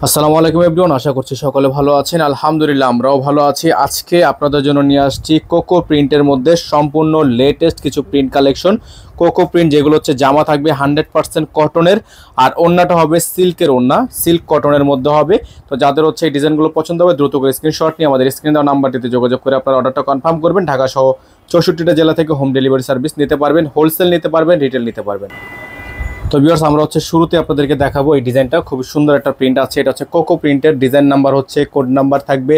আসসালামু আলাইকুম এভরিওয়ান, আশা করছি সকলে ভালো আছেন। আলহামদুলিল্লাহ আমরাও ভালো আছি। আজকে আপনাদের জন্য নিয়ে আসছি কোকো প্রিন্টের মধ্যে সম্পূর্ণ লেটেস্ট কিছু প্রিন্ট কালেকশন। কোকো প্রিন্ট যেগুলো হচ্ছে জামা থাকবে 100% কটনের, আর ওড়নাটা হবে সিল্কের ওড়না, সিল্ক কটনের মধ্যে হবে। তো যাদের হচ্ছে এই ডিজাইনগুলো পছন্দ হবে দ্রুত করে স্ক্রিনশট নিয়ে আমাদের স্ক্রিন দেওয়া নাম্বারটিতে যোগাযোগ করে আপনার অর্ডারটা কনফার্ম করবেন। ঢাকা সহ 64টা জেলা থেকে হোম ডেলিভারি সার্ভিস নিতে পারবেন, হোলসেল নিতে পারবেন, রিটেল নিতে পারবেন। তো ভিউয়ার্স, আমরা হচ্ছে শুরুতে আপনাদেরকে দেখাবো এই ডিজাইনটা। খুব সুন্দর একটা প্রিন্ট আছে, এটা হচ্ছে কোকো প্রিন্টের। ডিজাইন নাম্বার হচ্ছে, কোড নাম্বার থাকবে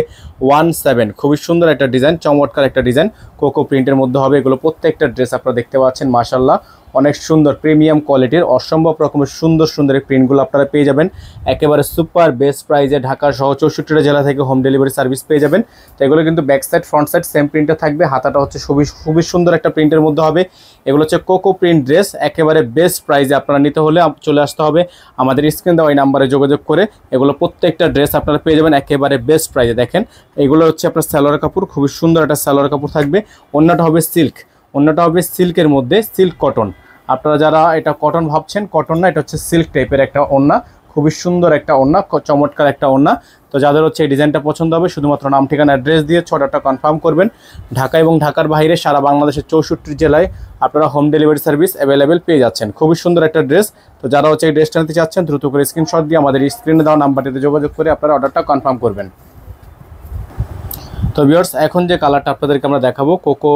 17। খুবই সুন্দর একটা ডিজাইন, চমৎকার একটা ডিজাইন কোকো প্রিন্টের মধ্যে হবে। এগুলো প্রত্যেকটা ড্রেস আপনারা দেখতে পাচ্ছেন, মাশাআল্লাহ অনেক সুন্দর প্রিমিয়াম কোয়ালিটির, অসম্ভব রকমের সুন্দর সুন্দর এই প্রিন্টগুলো আপনারা পেয়ে যাবেন একেবারে সুপার বেস্ট প্রাইজে। ঢাকা সহ 64টা জেলা থেকে হোম ডেলিভারি সার্ভিস পেয়ে যাবেন। তো এগুলো কিন্তু back side front side same প্রিন্টে থাকবে। হাতাটা হচ্ছে খুবই সুন্দর একটা প্রিন্টের মধ্যে হবে। এগুলো হচ্ছে কোকো প্রিন্ট ড্রেস, একেবারে বেস্ট প্রাইজে। আপনারা নিতে হলে চলে আসতে হবে আমাদের স্ক্রিন দেওয়া এই নাম্বারে যোগাযোগ করে। এগুলো প্রত্যেকটা ড্রেস আপনারা পেয়ে যাবেন একেবারে বেস্ট প্রাইজে। দেখেন এগুলো হচ্ছে আপনার সালোয়ার কাপড়, খুবই সুন্দর একটা সালোয়ার কাপড় থাকবে। ওড়নাটা হবে সিল্ক, ওড়নাটা হবে সিল্কের মধ্যে, সিল্ক কটন। আপনারা যারা এটা কটন ভাবছেন, কটন না, এটা হচ্ছে সিল্ক টাইপের একটা ওড়না। খুবই সুন্দর একটা ওড়না, চমৎকার একটা ওড়না। তো যাদের হচ্ছে এই ডিজাইনটা পছন্দ হবে শুধুমাত্র নাম ঠিকানা অ্যাড্রেস দিয়ে অর্ডারটা কনফার্ম করবেন। ঢাকা এবং ঢাকার বাইরে সারা বাংলাদেশের 64 জেলায় আপনারা হোম ডেলিভারি সার্ভিস অ্যাভেলেবেল পেয়ে যাচ্ছেন। খুবই সুন্দর একটা ড্রেস। তো যারা হচ্ছে এই ড্রেসটা নিতে চাচ্ছেন দ্রুত করে স্ক্রিনশট দিয়ে আমাদের স্ক্রিনে দেওয়া নাম্বারটিতে যোগাযোগ করে আপনারা অর্ডারটা কনফার্ম করবেন। তো ভিউয়ার্স, এখন যে কালারটা আপনাদেরকে আমরা দেখাবো, কোকো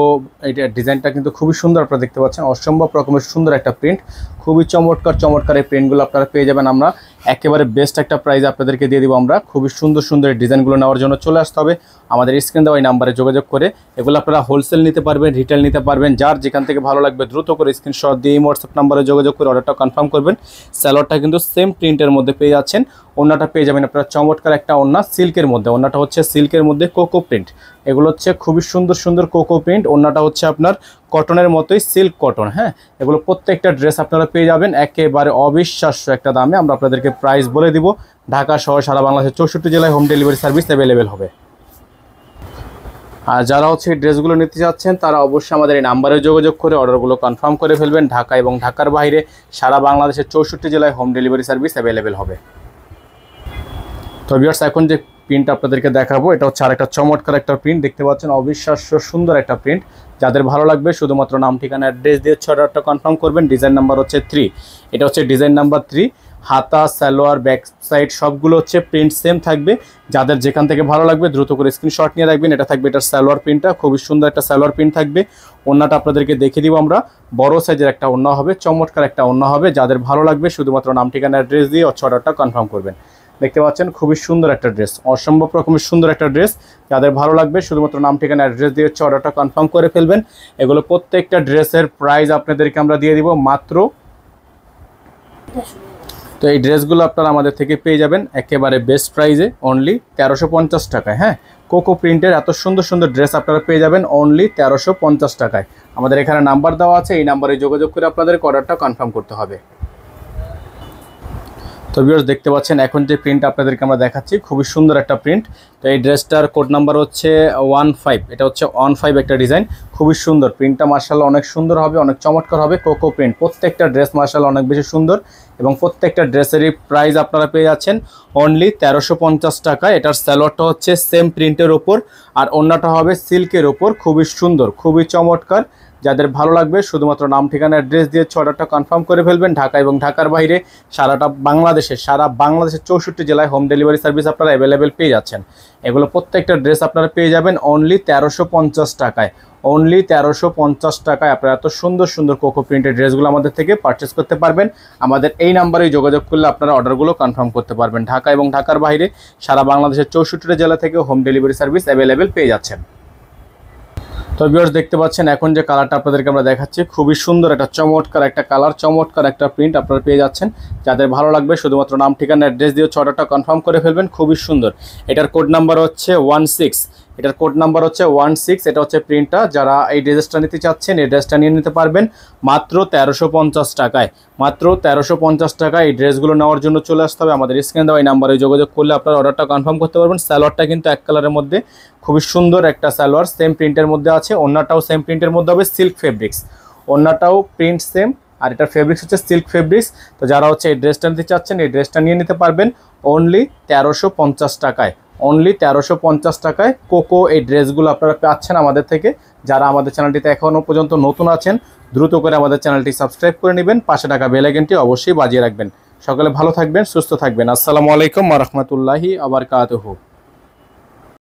এইটা ডিজাইনটা কিন্তু খুবই সুন্দর, আপনারা দেখতে পাচ্ছেন অসম্ভব রকমের সুন্দর একটা প্রিন্ট। খুবই চমৎকার এই প্রিন্টগুলো আপনারা পেয়ে যাবেন। আমরা একেবারে বেস্ট একটা প্রাইস আপনাদেরকে দিয়ে দিব। আমরা খুবই সুন্দর এই ডিজাইনগুলো নেওয়ার জন্য চলে আসতে হবে আমাদের স্ক্রিন দেওয়া এই নাম্বারে যোগাযোগ করে। এগুলো আপনারা হোলসেল নিতে পারবেন, রিটেল নিতে পারবেন। যার যেখান থেকে ভালো লাগবে দ্রুত করে স্ক্রিনশট দিয়ে হোয়াটসঅ্যাপ নাম্বারে যোগাযোগ করে অর্ডারটা কনফার্ম করবেন। স্যালোয়ারটা কিন্তু সেম প্রিন্টের মধ্যে পেয়ে যাচ্ছেন। ওড়নাটা পেয়ে যাবেন আপনারা চমৎকার একটা ওড়না সিল্কের মধ্যে। ওড়নাটা হচ্ছে সিল্কের মধ্যে কোকো প্রিন্ট। এগুলো হচ্ছে খুবই সুন্দর কোকো প্রিন্ট। ওড়নাটা হচ্ছে আপনার কটনের মতোই, সিল্ক কটন। হ্যাঁ, এগুলো প্রত্যেকটা ড্রেস আপনারা পেয়ে যাবেন একেবারে অবিশ্বাস্য একটা দামে। আমরা আপনাদেরকে প্রাইস বলে দিব। ঢাকা সহ সারা বাংলাদেশের 64 জেলায় হোম ডেলিভারি সার্ভিস অ্যাভেলেবেল হবে। আর যারা হচ্ছে এই ড্রেসগুলো নিতে চাচ্ছেন তারা অবশ্যই আমাদের এই নাম্বারে যোগাযোগ করে অর্ডারগুলো কনফার্ম করে ফেলবেন। ঢাকা এবং ঢাকার বাইরে সারা বাংলাদেশের 64 জেলায় হোম ডেলিভারি সার্ভিস অ্যাভেলেবেল হবে। তো ভিউয়ার্স, এখন যে প্রিন্ট আপনাদেরকে দেখাবো এটা হচ্ছে আরেকটা চমৎকার একটা প্রিন্ট, দেখতে পাচ্ছেন অবিশ্বাস্য সুন্দর একটা প্রিন্ট। যাদের ভালো লাগবে শুধুমাত্র নাম ঠিকানা অ্যাড্রেস দিয়ে অর্ডারটা কনফার্ম করবেন। ডিজাইন নাম্বার হচ্ছে 3, এটা হচ্ছে ডিজাইন নাম্বার 3। হাতা, সালোয়ার, ব্যাক সাইড সবগুলো হচ্ছে প্রিন্ট সেম থাকবে। যাদের যেখান থেকে ভালো লাগবে দ্রুত করে স্ক্রিনশট নিয়ে রাখবেন। এটা থাকবে এটার সালোয়ার প্রিন্টটা, খুবই সুন্দর একটা সালোয়ার প্রিন্ট থাকবে। ওড়নাটা আপনাদেরকে দেখে দিব আমরা, বড় সাইজের একটা ওড়না হবে, চমৎকার একটা ওড়না হবে। যাদের ভালো লাগবে শুধুমাত্র নাম ঠিকানা অ্যাড্রেস দিয়ে অর্ডারটা কনফার্ম করবেন। দেখতে পাচ্ছেন খুবই সুন্দর একটা ড্রেস, অসম্ভব রকমের সুন্দর একটা ড্রেস। যাদের ভালো লাগবে শুধুমাত্র নাম ঠিকানা অ্যাড্রেস দিয়ে অর্ডারটা কনফার্ম করে ফেলবেন। এগুলো প্রত্যেকটা ড্রেসের প্রাইস আপনাদেরকে আমরা দিয়ে দিব মাত্র। তো এই ড্রেসগুলো আপনারা আমাদের থেকে পেয়ে যাবেন একেবারে বেস্ট প্রাইজে, অনলি 1350 টাকায়। হ্যাঁ, কোকো প্রিন্টের এত সুন্দর ড্রেস আপনারা পেয়ে যাবেন অনলি 1350 টাকায়। আমাদের এখানে নাম্বার দেওয়া আছে, এই নাম্বারে যোগাযোগ করে আপনাদের অর্ডারটা কনফার্ম করতে হবে। তো ভিউয়ার্স, দেখতে পাচ্ছেন এখন যে প্রিন্ট আপনাদেরকে আমরা দেখাচ্ছি খুবই সুন্দর একটা প্রিন্ট। তো এই ড্রেসটার কোড নাম্বার হচ্ছে 15, এটা হচ্ছে 15 একটা ডিজাইন। খুবই সুন্দর প্রিন্টটা, মার্শাল্লাহ অনেক সুন্দর হবে, অনেক চমৎকার হবে। কোকো প্রিন্ট প্রত্যেকটা ড্রেস মার্শাল্লাহ অনেক বেশি সুন্দর, এবং প্রত্যেকটা ড্রেসেরই প্রাইস আপনারা পেয়ে যাচ্ছেন অনলি 1350 টাকা। এটার সালোয়ারটা হচ্ছে সেম প্রিন্টের ওপর, আর ওড়নাটা হবে সিল্কের ওপর। খুবই সুন্দর, খুবই চমৎকার। যাদের ভালো লাগবে শুধুমাত্র নাম ঠিকানা অ্যাড্রেস দিয়ে অর্ডারটা কনফার্ম করে ফেলবেন। ঢাকা এবং ঢাকার বাইরে সারা বাংলাদেশের 64 জেলায় হোম ডেলিভারি সার্ভিস আপনারা অ্যাভেলেবেল পেয়ে যাচ্ছেন। এগুলো প্রত্যেকটা ড্রেস আপনারা পেয়ে যাবেন অনলি 1350 টাকায়। অনলি 1350 টাকায় আপনারা এত সুন্দর কোকো প্রিন্টের ড্রেসগুলো আমাদের থেকে পারচেস করতে পারবেন। আমাদের এই নাম্বারেই যোগাযোগ করলে আপনারা অর্ডারগুলো কনফার্ম করতে পারবেন। ঢাকা এবং ঢাকার বাইরে সারা বাংলাদেশের 64টা জেলা থেকে হোম ডেলিভারি সার্ভিস অ্যাভেলেবেল পেয়ে যাচ্ছেন। তো ভিউয়ার্স, দেখতে পাচ্ছেন এখন যে কালারটা আপনাদেরকে আমরা দেখাচ্ছি খুবই সুন্দর একটা চমৎকার একটা কালার, চমৎকার একটা প্রিন্ট আপনারা পেয়ে যাচ্ছেন। যাদের ভালো লাগবে শুধুমাত্র নাম ঠিকানা অ্যাড্রেস দিয়ে অর্ডারটা কনফার্ম করে ফেলবেন। খুবই সুন্দর। এটার কোড নাম্বার হচ্ছে 16, এটার কোড নাম্বার হচ্ছে 16। এটা হচ্ছে প্রিন্টটা। যারা এই ড্রেসটা নিতে চাচ্ছেন এই ড্রেসটা নিয়ে নিতে পারবেন মাত্র 1350 টাকায়। মাত্র 1350 টাকায় এই ড্রেসগুলো নেওয়ার জন্য চলে আসতে হবে আমাদের স্ক্রিনে দেওয়া এই নাম্বারে যোগাযোগ করলে আপনারা অর্ডারটা কনফার্ম করতে পারবেন। সালোয়ারটা কিন্তু এক কালারের মধ্যে, খুবই সুন্দর একটা সালোয়ার, সেম প্রিন্টের মধ্যে আছে। ওড়নাটাও সেম প্রিন্টের মধ্যে হবে, সিল্ক ফেব্রিক্স। ওড়নাটাও প্রিন্ট সেম, আর এটার ফেব্রিক্স হচ্ছে সিল্ক ফেব্রিক্স। তো যারা হচ্ছে এই ড্রেসটা নিতে চাচ্ছেন এই ড্রেসটা নিয়ে নিতে পারবেন অনলি 1350 টাকায়। অনলি 1350 টাকায় কোকো এই ড্রেসগুলো আপনারা পাচ্ছেন আমাদের থেকে। যারা আমাদের চ্যানেলটিতে এখনও পর্যন্ত নতুন আছেন দ্রুত করে আমাদের চ্যানেলটি সাবস্ক্রাইব করে নেবেন, পাশে টাকা বেল আইকনটি অবশ্যই বাজিয়ে রাখবেন। সকলে ভালো থাকবেন, সুস্থ থাকবেন। আসসালামু আলাইকুম ওয়া রাহমাতুল্লাহি ওয়া বারাকাতুহু।